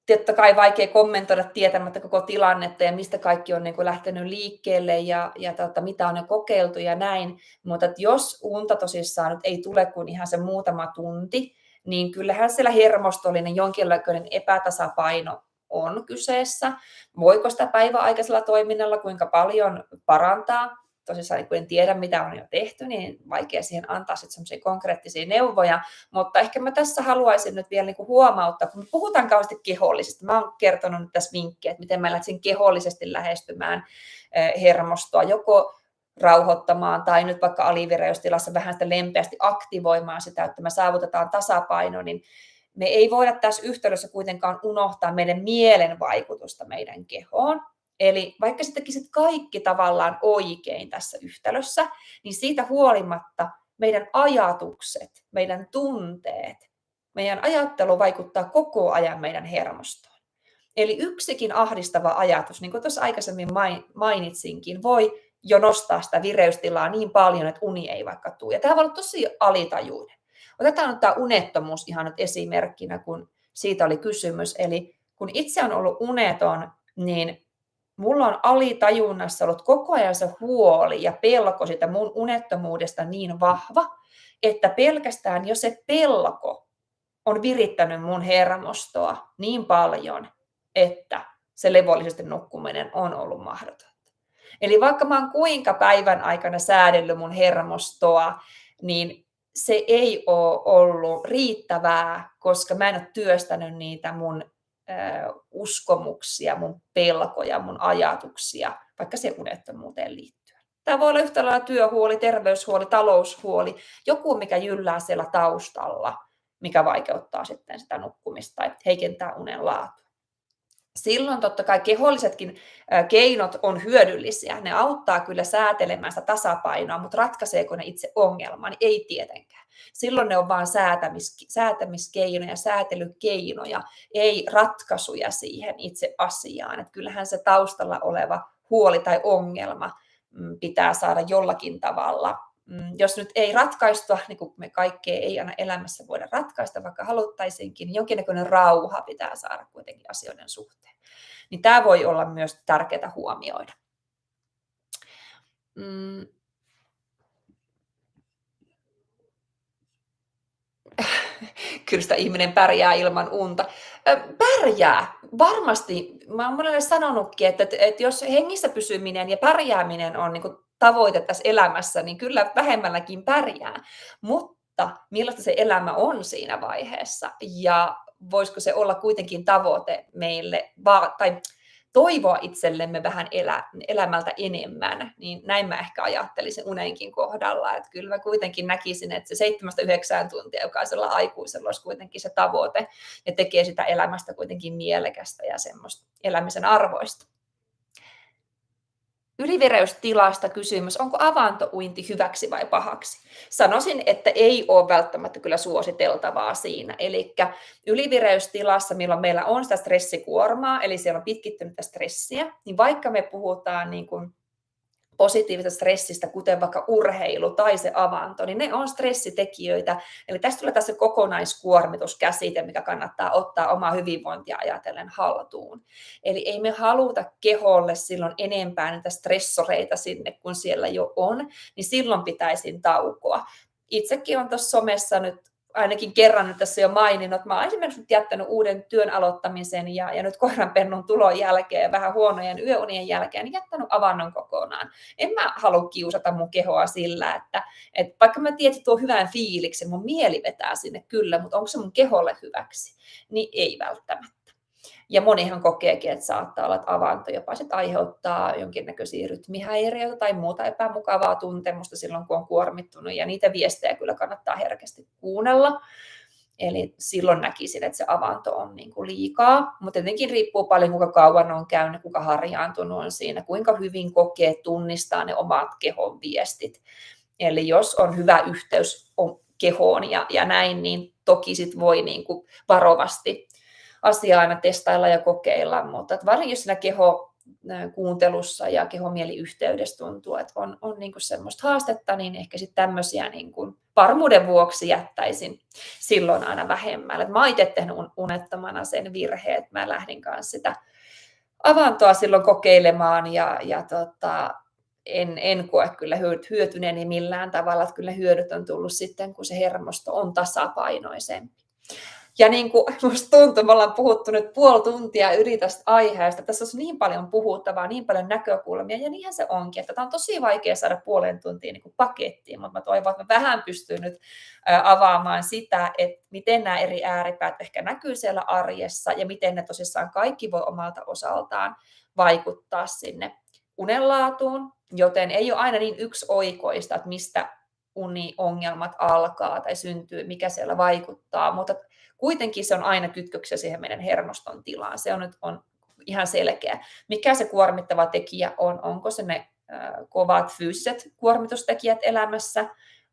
totta kai vaikea kommentoida tietämättä koko tilannetta ja mistä kaikki on niin kuin lähtenyt liikkeelle ja mitä on jo kokeiltu ja näin. Mutta jos unta tosissaan nyt ei tule kuin ihan se muutama tunti, niin kyllähän siellä hermostollinen jonkinlainen epätasapaino on kyseessä. Voiko sitä päiväaikaisella toiminnalla kuinka paljon parantaa? tosissaan kun en tiedä, mitä on jo tehty, niin vaikea siihen antaa sitten semmoisia konkreettisia neuvoja, mutta ehkä mä tässä haluaisin nyt vielä niin kuin huomauttaa, kun me puhutaan kauheasti kehollisesta, mä oon kertonut nyt tässä vinkkejä, että miten mä lähtisin kehollisesti lähestymään hermostoa, joko rauhoittamaan tai nyt vaikka alivireystilassa vähän sitä lempeästi aktivoimaan sitä, että me saavutetaan tasapaino, niin me ei voida tässä yhtälössä kuitenkaan unohtaa meidän mielen vaikutusta meidän kehoon. Eli vaikka sä tekisit kaikki tavallaan oikein tässä yhtälössä, niin siitä huolimatta meidän ajatukset, meidän tunteet, meidän ajattelu vaikuttaa koko ajan meidän hermostoon. Eli yksikin ahdistava ajatus, niin kuin tuossa aikaisemmin mainitsinkin, voi jo nostaa sitä vireystilaa niin paljon, että uni ei vaikka tule. Ja tämä voi olla tosi alitajuinen. Otetaan nyt tämä unettomuus ihan nyt esimerkkinä, kun siitä oli kysymys. Eli kun itse on ollut uneton, niin mulla on alitajunnassa ollut koko ajan se huoli ja pelko sitä mun unettomuudesta niin vahva, että pelkästään jo se pelko on virittänyt mun hermostoa niin paljon, että se levollisesti nukkuminen on ollut mahdotonta. Eli vaikka mä oon kuinka päivän aikana säädellyt mun hermostoa, niin se ei ole ollut riittävää, koska mä en ole työstänyt niitä mun uskomuksia, mun pelkoja, mun ajatuksia, vaikka se unettomuuteen liittyen. Tämä voi olla yhtä lailla työhuoli, terveyshuoli, taloushuoli, joku mikä jyllää siellä taustalla, mikä vaikeuttaa sitten sitä nukkumista tai heikentää unen laatua. Silloin totta kai kehollisetkin keinot on hyödyllisiä. Ne auttaa kyllä säätelemään sitä tasapainoa, mutta ratkaiseeko ne itse ongelman? Ei tietenkään. Silloin ne on vain säätämiskeinoja, säätelykeinoja, ei ratkaisuja siihen itse asiaan. Että kyllähän se taustalla oleva huoli tai ongelma pitää saada jollakin tavalla. Jos nyt ei ratkaistua, niin kuin me kaikkea ei aina elämässä voida ratkaista, vaikka haluttaisiinkin, niin jonkinnäköinen rauha pitää saada kuitenkin asioiden suhteen. Niin tämä voi olla myös tärkeää huomioida. Kyllä sitä ihminen pärjää ilman unta. Pärjää. Varmasti. Mä oon monelle sanonutkin, että jos hengissä pysyminen ja pärjääminen on niin kuin tavoite tässä elämässä, niin kyllä vähemmälläkin pärjää. Mutta millaista se elämä on siinä vaiheessa ja voisiko se olla kuitenkin tavoite meille tai toivoa itsellemme vähän elämältä enemmän, niin näin mä ehkä ajattelisin unenkin kohdalla, että kyllä mä kuitenkin näkisin, että se 7-9 tuntia jokaisella aikuisella olisi kuitenkin se tavoite ja tekee sitä elämästä kuitenkin mielekästä ja semmoista elämisen arvoista. Ylivireystilasta kysymys, onko avantouinti hyväksi vai pahaksi? Sanoisin, että ei ole välttämättä kyllä suositeltavaa siinä. Eli ylivireystilassa, milloin meillä on sitä stressikuormaa, eli siellä on pitkittynyttä stressiä, niin vaikka me puhutaan niin kuin positiivisesta stressistä, kuten vaikka urheilu tai se avanto, niin ne on stressitekijöitä. Eli tästä tulee tässä kokonaiskuormituskäsite, mikä kannattaa ottaa omaa hyvinvointia ajatellen haltuun. Eli ei me haluta keholle silloin enempää niitä stressoreita sinne, kun siellä jo on, niin silloin pitäisi taukoa. Itsekin on tuossa somessa nyt ainakin kerran nyt tässä jo maininnut, että mä olen esimerkiksi nyt jättänyt uuden työn aloittamisen ja nyt koiranpennun tulon jälkeen ja vähän huonojen yöunien jälkeen, niin jättänyt avannon kokonaan. En mä halua kiusata mun kehoa sillä, että vaikka mä tiedän, että tuo hyvän fiiliksen, mun mieli vetää sinne kyllä, mutta onko se mun keholle hyväksi? Niin ei välttämättä. Ja monihan kokeekin, että saattaa olla, että avanto jopa sit aiheuttaa jonkinnäköisiä rytmihäiriöitä tai muuta epämukavaa tuntemusta silloin, kun on kuormittunut. Ja niitä viestejä kyllä kannattaa herkästi kuunnella. Eli silloin näkisin, että se avanto on niin kuin liikaa. Mutta tietenkin riippuu paljon, kuinka kauan on käynyt, kuinka harjaantunut on siinä, kuinka hyvin kokee, tunnistaa ne omat kehon viestit. Eli jos on hyvä yhteys kehoon ja näin, niin toki sit voi niin kuin varovasti asiaa aina testailla ja kokeilla, mutta varsinkin jos siinä kehokuuntelussa ja kehomieliyhteydessä tuntuu, että on niin kuin semmoista haastetta, niin ehkä sitten tämmöisiä niin kuin varmuuden vuoksi jättäisin silloin aina vähemmälle. Mä oon itse tehnyt unettomana sen virheen, että mä lähdin kanssa sitä avantoa silloin kokeilemaan ja en koe kyllä hyötyneeni millään tavalla, että kyllä hyödyt on tullut sitten, kun se hermosto on tasapainoisempi. Ja niin kuin musta tuntuu, me ollaan puhuttu nyt puoli tuntia yli tästä aiheesta. Tässä on niin paljon puhuttavaa, niin paljon näkökulmia, ja niinhän se onkin, että tämä on tosi vaikea saada puolen tuntia niin kuin pakettiin, mutta mä toivon, että mä vähän pystyn nyt avaamaan sitä, että miten nämä eri ääripäät ehkä näkyy siellä arjessa, ja miten ne tosissaan kaikki voi omalta osaltaan vaikuttaa sinne unenlaatuun, joten ei ole aina niin yksioikoista, että mistä uniongelmat alkaa tai syntyy, mikä siellä vaikuttaa, mutta kuitenkin se on aina kytköksiä siihen meidän hermoston tilaan. Se on ihan selkeä. Mikä se kuormittava tekijä on? Onko se ne kovat fyysiset kuormitustekijät elämässä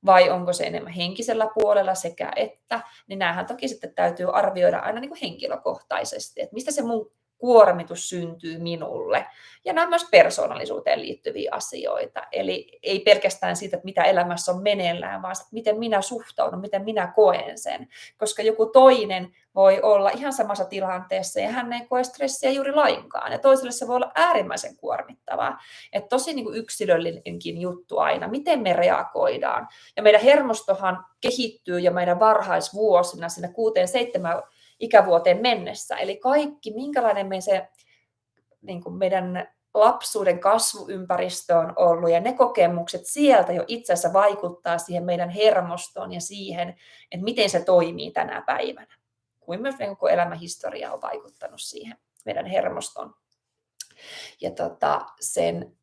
vai onko se enemmän henkisellä puolella sekä että? Niin näähän toki sitten täytyy arvioida aina niin kuin henkilökohtaisesti, että mistä se mun kuormitus syntyy minulle. Ja nämä on myös persoonallisuuteen liittyviä asioita. Eli ei pelkästään siitä, että mitä elämässä on meneillään, vaan sitä, miten minä suhtaudun, miten minä koen sen. Koska joku toinen voi olla ihan samassa tilanteessa ja hän ei koe stressiä juuri lainkaan. Ja toiselle se voi olla äärimmäisen kuormittavaa. Että tosi niin kuin yksilöllinenkin juttu aina, miten me reagoidaan. Ja meidän hermostohan kehittyy jo meidän varhaisvuosina, siinä 6-7 ikävuoteen mennessä. Eli kaikki, minkälainen niin kuin meidän lapsuuden kasvuympäristö on ollut, ja ne kokemukset sieltä jo itse asiassa vaikuttaa siihen meidän hermostoon ja siihen, että miten se toimii tänä päivänä. Kuin myös koko elämähistoria on vaikuttanut siihen meidän hermostoon ja sen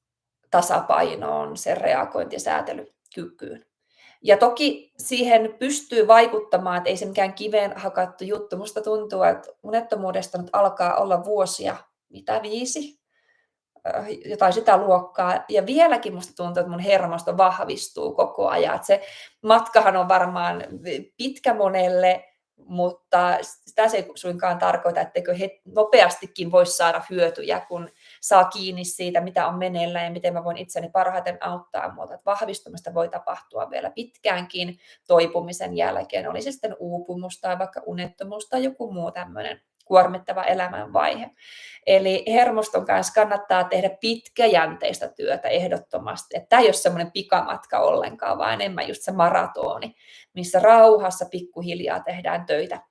tasapainoon, sen reagointi- ja säätelykykyyn. Ja toki siihen pystyy vaikuttamaan, että ei se mikään kiveen hakattu juttu. Musta tuntuu, että unettomuudesta nyt alkaa olla vuosia, 5, jotain sitä luokkaa. Ja vieläkin musta tuntuu, että mun hermosto vahvistuu koko ajan. Että se matkahan on varmaan pitkä monelle, mutta sitä se ei suinkaan tarkoita, etteikö he nopeastikin voisi saada hyötyjä, kun saa kiinni siitä, mitä on meneillään ja miten mä voin itseni parhaiten auttaa muuta. Vahvistumista voi tapahtua vielä pitkäänkin toipumisen jälkeen, oli se sitten uupumus tai vaikka unettomuus tai joku muu tämmöinen kuormittava elämänvaihe. Eli hermoston kanssa kannattaa tehdä pitkäjänteistä työtä ehdottomasti. Että tämä ei ole semmoinen pikamatka ollenkaan, vaan enemmän just se maratoni, missä rauhassa pikkuhiljaa tehdään töitä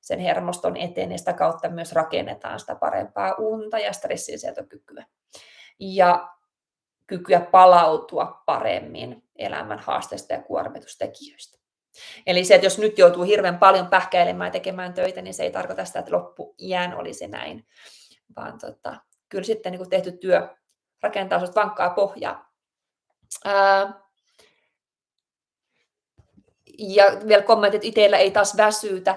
sen hermoston eteen ja sitä kautta myös rakennetaan sitä parempaa unta ja stressinsietokykyä. Ja kykyä palautua paremmin elämän haasteista ja kuormitustekijöistä. Eli se, että jos nyt joutuu hirveän paljon pähkäilemään ja tekemään töitä, niin se ei tarkoita sitä, että loppuiän olisi näin, vaan kyllä sitten niin kuin tehty työ rakentaa vankkaa pohjaa. Ja vielä kommentit, että itsellä ei taas väsytä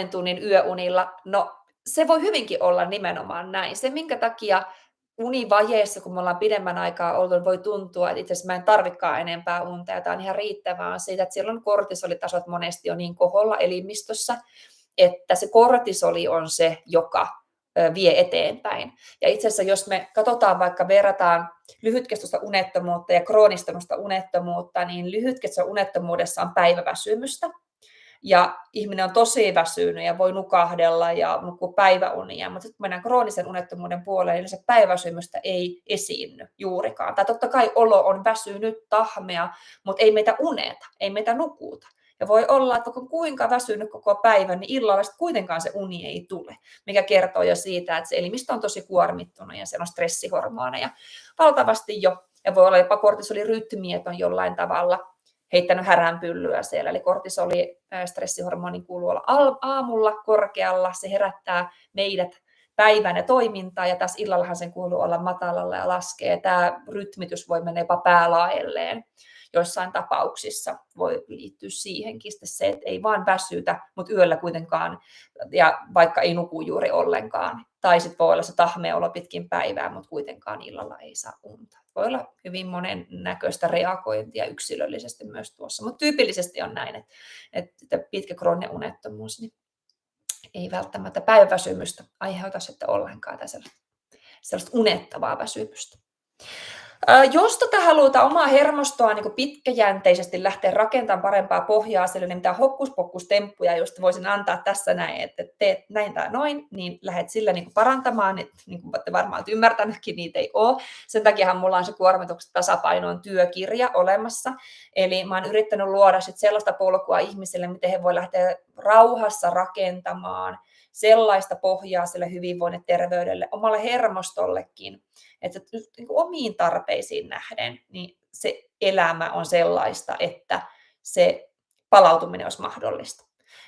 1-2 tunnin yöunilla. No se voi hyvinkin olla nimenomaan näin. Se, minkä takia univajeessa, kun me ollaan pidemmän aikaa ollut, voi tuntua, että itse asiassa mä en tarvikaan enempää unta, ja tämä on ihan riittävää, on siitä, että silloin kortisolitasot monesti on niin koholla elimistössä, että se kortisoli on se, joka vie eteenpäin. Ja itse asiassa, jos me katsotaan vaikka verrataan lyhytkestoista unettomuutta ja kroonistunutta unettomuutta, niin lyhytkestoisessa unettomuudessa on päiväväsymystä. Ja ihminen on tosi väsynyt ja voi nukahdella ja nukkua päiväunia, mutta sitten kun mennään kroonisen unettomuuden puolelle, niin se päiväsymystä ei esiinny juurikaan. Tai totta kai olo on väsynyt, tahmea, mutta ei meitä uneta, ei meitä nukuta. Ja voi olla, että kun kuinka väsynyt koko päivän, niin illalla kuitenkaan se uni ei tule, mikä kertoo jo siitä, että se elimistö on tosi kuormittunut ja siellä on stressihormoneja valtavasti jo. Ja voi olla jopa kortisolirytmiä, että on jollain tavalla heittänyt häränpyllyä siellä. Eli kortisoli, stressihormonin kuuluu olla aamulla korkealla, se herättää meidät päivän ja toimintaa, ja taas illallahan sen kuuluu olla matalalla ja laskee. Tämä rytmitys voi mennä jopa päälaelleen. Joissain tapauksissa voi liittyä siihenkin se, että ei vaan väsytä, mutta yöllä kuitenkaan, ja vaikka ei nuku juuri ollenkaan. Tai sitten voi olla se tahmea olo pitkin päivää, mutta kuitenkaan illalla ei saa unta. Voi olla hyvin monen näköistä reagointia yksilöllisesti myös tuossa, mutta tyypillisesti on näin, että pitkä krooninen unettomuus niin ei välttämättä päiväväsymystä aiheuta sitten ollenkaan tai sellaista unettavaa väsymystä. Jos halutaan omaa hermostoa niin pitkäjänteisesti lähteä rakentamaan parempaa pohjaa sille, niin mitään hokkuspokkustemppuja just voisin antaa tässä näin, että teet näin tai noin, niin lähdet sillä niin parantamaan, että niin kuin olette varmaan ymmärtänytkin, niitä ei ole. Sen takiahan mulla on se kuormituksen tasapainoon työkirja olemassa. Eli mä oon yrittänyt luoda sit sellaista polkua ihmisille, miten he voi lähteä rauhassa rakentamaan sellaista pohjaa sille hyvinvoinnille, terveydelle, omalle hermostollekin, että niin kuin omiin tarpeisiin nähden niin se elämä on sellaista, että se palautuminen olisi mahdollista.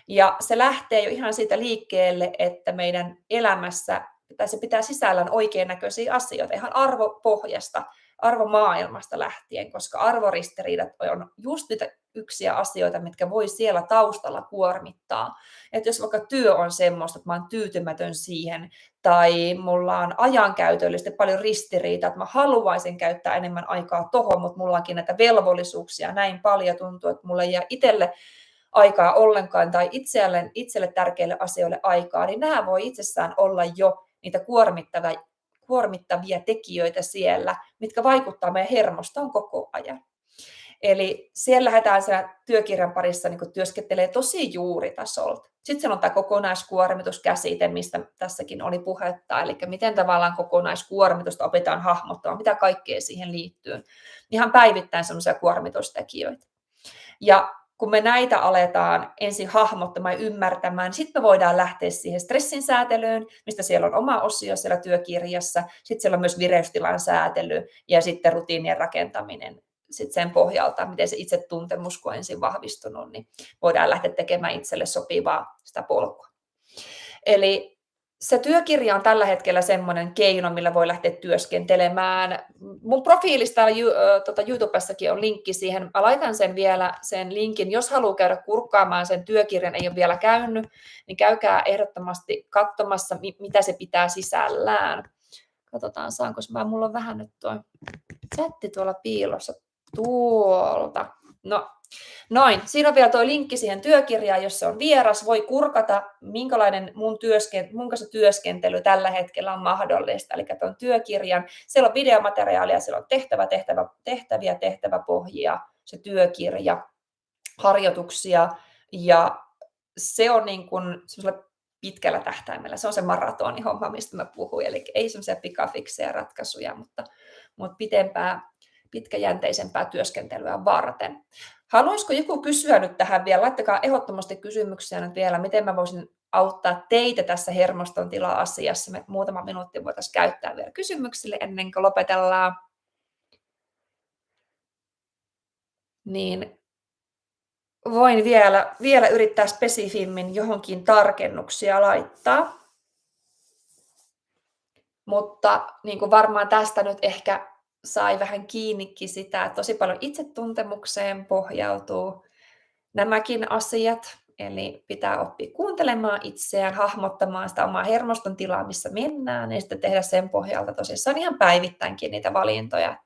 Ja se lähtee jo ihan siitä liikkeelle, että meidän elämässä tai se pitää sisällään oikean näköisiä asioita, ihan arvopohjasta, arvomaailmasta lähtien, koska arvoristiriidat on just niitä yksiä asioita, mitkä voi siellä taustalla kuormittaa. Että jos vaikka työ on semmoista, että mä oon tyytymätön siihen, tai mulla on ajankäytöllisesti paljon ristiriitaa, että mä haluaisin käyttää enemmän aikaa tohon, mutta mulla onkin näitä velvollisuuksia näin paljon, tuntuu, että mulla ei jää itselle aikaa ollenkaan tai itselle tärkeille asioille aikaa, niin nämä voi itsessään olla jo niitä kuormittavia tekijöitä siellä, mitkä vaikuttaa meidän hermostoon koko ajan. Eli siellä lähdetään siellä työkirjan parissa niin työskentelee tosi juuritasolta. Sitten siellä on tämä kokonaiskuormituskäsite, mistä tässäkin oli puhetta, eli miten tavallaan kokonaiskuormitusta opitaan hahmottamaan, mitä kaikkea siihen liittyy. Ihan päivittäin sellaisia kuormitustekijöitä. Ja kun me näitä aletaan ensin hahmottamaan ja ymmärtämään, niin sitten me voidaan lähteä siihen stressin säätelyyn, mistä siellä on oma osio siellä työkirjassa. Sitten siellä on myös vireystilan säätely ja sitten rutiinien rakentaminen. Sitten sen pohjalta, miten se itsetuntemus, kun on ensin vahvistunut, niin voidaan lähteä tekemään itselle sopivaa sitä polkua. Eli se työkirja on tällä hetkellä semmoinen keino, millä voi lähteä työskentelemään. Mun profiilista YouTubessakin on linkki siihen. Mä laitan sen linkin. Jos haluaa käydä kurkkaamaan sen työkirjan, ei ole vielä käynyt, niin käykää ehdottomasti katsomassa, mitä se pitää sisällään. Katsotaan, saanko mä. Mulla on vähän nyt tuo chatti tuolla piilossa tuolta. No, noin. Siinä on vielä tuo linkki siihen työkirjaan, jos se on vieras. Voi kurkata, minkälainen mun kanssa työskentely tällä hetkellä on mahdollista. Eli tuon työkirjan. Siellä on videomateriaalia, siellä on tehtäväpohjia, se työkirja, harjoituksia. Ja se on niin kuin pitkällä tähtäimellä. Se on se maratonihomma, mistä mä puhuin. Eli ei semmoisia pikafiksejä ratkaisuja, mutta pitkäjänteisempää työskentelyä varten. Haluaisiko joku kysyä nyt tähän vielä? Laittakaa ehdottomasti kysymyksiä nyt vielä, miten mä voisin auttaa teitä tässä hermoston tila-asiassa. Me muutama minuutti voitaisiin käyttää vielä kysymyksille ennen kuin lopetellaan. Niin voin vielä yrittää spesifimmin johonkin tarkennuksia laittaa. Mutta niin kuin varmaan tästä nyt ehkä sai vähän kiinnikin sitä, että tosi paljon itsetuntemukseen pohjautuu nämäkin asiat. Eli pitää oppia kuuntelemaan itseään, hahmottamaan sitä omaa hermoston tilaa, missä mennään, ja sitten tehdä sen pohjalta tosissaan ihan päivittäinkin niitä valintoja.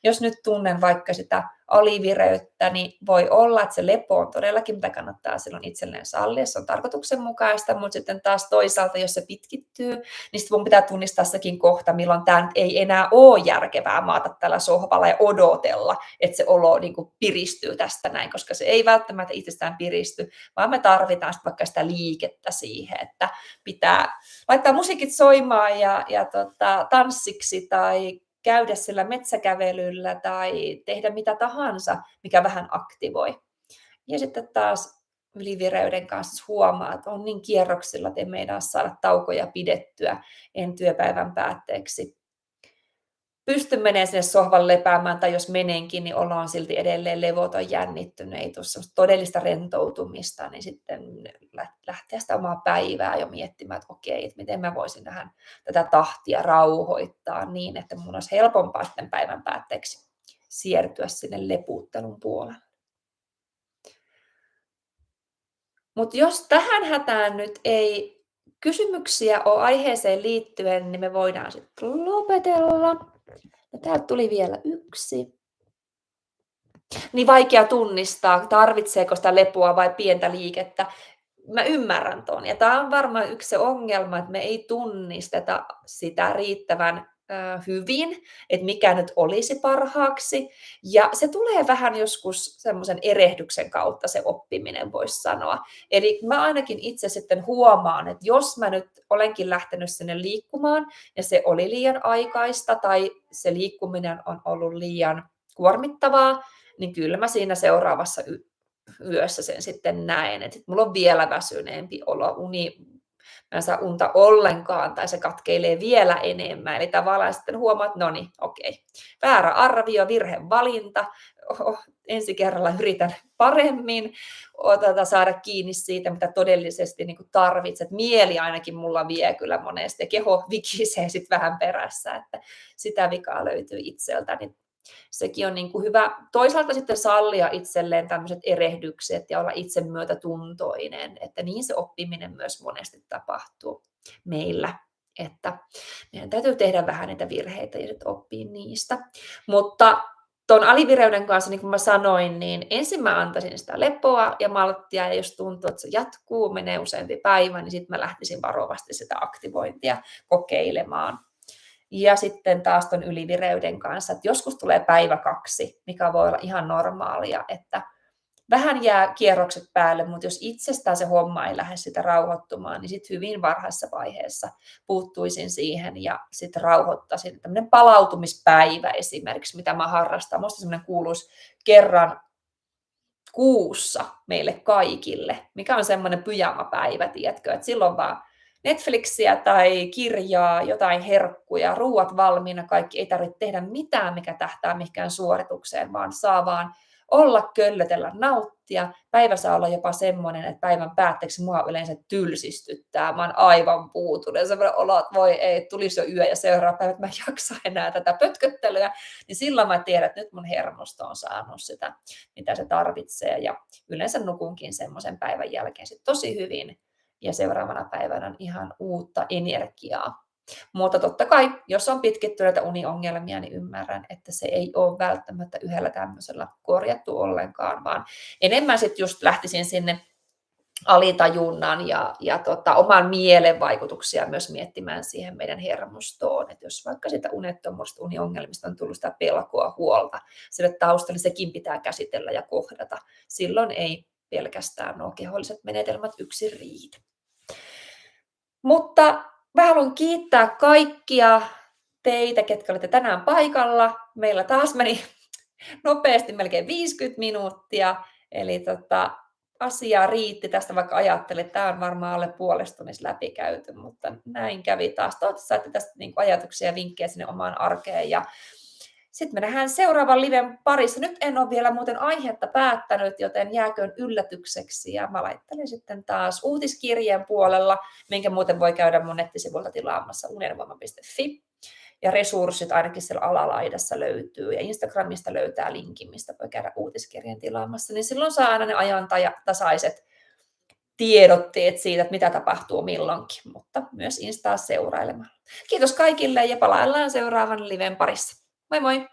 Jos nyt tunnen vaikka sitä alivireyttä, niin voi olla, että se lepo on todellakin, mitä kannattaa silloin itselleen sallia, se on tarkoituksenmukaista, mutta sitten taas toisaalta, jos se pitkittyy, niin sitten mun pitää tunnistaa sekin kohta, milloin tämä ei enää ole järkevää maata tällä sohvalla ja odotella, että se olo niin kuin piristyy tästä näin, koska se ei välttämättä itsestään piristy, vaan me tarvitaan vaikka sitä liikettä siihen, että pitää laittaa musiikit soimaan ja tanssiksi tai käydä sillä metsäkävelyllä tai tehdä mitä tahansa, mikä vähän aktivoi. Ja sitten taas ylivireyden kanssa huomaa, että on niin kierroksilla, että ei meinaa saada taukoja pidettyä en työpäivän päätteeksi. Pysty menemään sinne sohvalle lepäämään, tai jos menenkin, niin ollaan silti edelleen levoton, jännittynyt, ei tule todellista rentoutumista, niin sitten lähteä sitä omaa päivää jo miettimään, että okei, että miten mä voisin tätä tahtia rauhoittaa niin, että mun olisi helpompaa sitten päivän päätteeksi siirtyä sinne leputtelun puolelle. Mutta jos tähän hätään nyt ei kysymyksiä ole aiheeseen liittyen, niin me voidaan sitten lopetella. Ja täältä tuli vielä yksi. Niin vaikea tunnistaa, tarvitseeko sitä lepoa vai pientä liikettä. Mä ymmärrän ton. Ja tämä on varmaan yksi se ongelma, että me ei tunnisteta sitä riittävän hyvin, että mikä nyt olisi parhaaksi. Ja se tulee vähän joskus semmoisen erehdyksen kautta se oppiminen, voisi sanoa. Eli mä ainakin itse sitten huomaan, että jos mä nyt olenkin lähtenyt sinne liikkumaan ja se oli liian aikaista tai se liikkuminen on ollut liian kuormittavaa, niin kyllä mä siinä seuraavassa yössä sen sitten näen, että mulla on vielä väsyneempi olo, mä en saa unta ollenkaan tai se katkeilee vielä enemmän. Eli tavallaan sitten huomaat, että no niin, okei, väärä arvio, virhevalinta, ensi kerralla yritän paremmin saada kiinni siitä, mitä todellisesti niin tarvitset. Mieli ainakin mulla vie kyllä monesti ja keho vikisee sitten vähän perässä, että sitä vikaa löytyy itseltä. Niin sekin on niin kuin hyvä toisaalta sitten sallia itselleen tämmöiset erehdykset ja olla itsemyötätuntoinen, että niin se oppiminen myös monesti tapahtuu meillä, että meidän täytyy tehdä vähän niitä virheitä ja sitten oppia niistä. Mutta tuon alivireyden kanssa, niin kuin mä sanoin, niin ensin mä antaisin sitä lepoa ja malttia, ja jos tuntuu, että se jatkuu, menee useampi päivä, niin sitten mä lähtisin varovasti sitä aktivointia kokeilemaan. Ja sitten taas tuon ylivireyden kanssa, että joskus tulee päivä 2, mikä voi olla ihan normaalia, että vähän jää kierrokset päälle, mutta jos itsestään se homma ei lähde sitä rauhoittumaan, niin sitten hyvin varhaisessa vaiheessa puuttuisin siihen ja sitten rauhoittaisin. Tämmöinen palautumispäivä esimerkiksi, mitä mä harrastan. Minusta semmoinen kuuluisi kerran kuussa meille kaikille, mikä on semmoinen pyjamapäivä, tiedätkö, että silloin vaan Netflixiä tai kirjaa, jotain herkkuja, ruuat valmiina, kaikki ei tarvitse tehdä mitään, mikä tähtää mihinkään suoritukseen, vaan saa vaan olla, köllötellä, nauttia. Päivä saa olla jopa semmoinen, että päivän päätteeksi mua yleensä tylsistyttää. Mä oon aivan puutunut. Semmoinen olo, että voi ei, tulisi jo yö ja seuraava päivä, että mä en jaksa enää tätä pötköttelyä. Niin silloin mä tiedän, että nyt mun hermosto on saanut sitä, mitä se tarvitsee. Ja yleensä nukunkin semmoisen päivän jälkeen sit tosi hyvin. Ja seuraavana päivänä on ihan uutta energiaa. Mutta totta kai, jos on pitkittyneitä uniongelmia, niin ymmärrän, että se ei ole välttämättä yhdellä tämmöisellä korjattu ollenkaan, vaan enemmän sitten just lähtisin sinne alitajunnan ja oman mielen vaikutuksia myös miettimään siihen meidän hermostoon. Että jos vaikka sitä unettomuudesta, uniongelmista on tullut sitä pelkoa, huolta sille taustalle, niin sekin pitää käsitellä ja kohdata. Silloin ei pelkästään nuo keholliset menetelmät yksin riitä. Mutta mä haluan kiittää kaikkia teitä, ketkä olette tänään paikalla. Meillä taas meni nopeasti melkein 50 minuuttia, eli asiaa riitti tästä, vaikka ajattelin, että tämä on varmaan alle puolestunnissa läpikäyty, mutta näin kävi taas. Toivottavasti saitte tästä ajatuksia ja vinkkejä sinne omaan arkeen. Ja sitten me nähdään seuraavan liven parissa. Nyt en ole vielä muuten aihetta päättänyt, joten jääköön yllätykseksi. Ja mä laittelen sitten taas uutiskirjeen puolella, minkä muuten voi käydä mun nettisivuilta tilaamassa unelvoima.fi. Ja resurssit ainakin siellä alalaidassa löytyy. Ja Instagramista löytää linkin, mistä voi käydä uutiskirjeen tilaamassa. Niin silloin saa aina ne ajantasaiset tiedotteet siitä, että mitä tapahtuu milloinkin. Mutta myös Instaa seurailemalla. Kiitos kaikille ja palaillaan seuraavan liven parissa. Moi moi!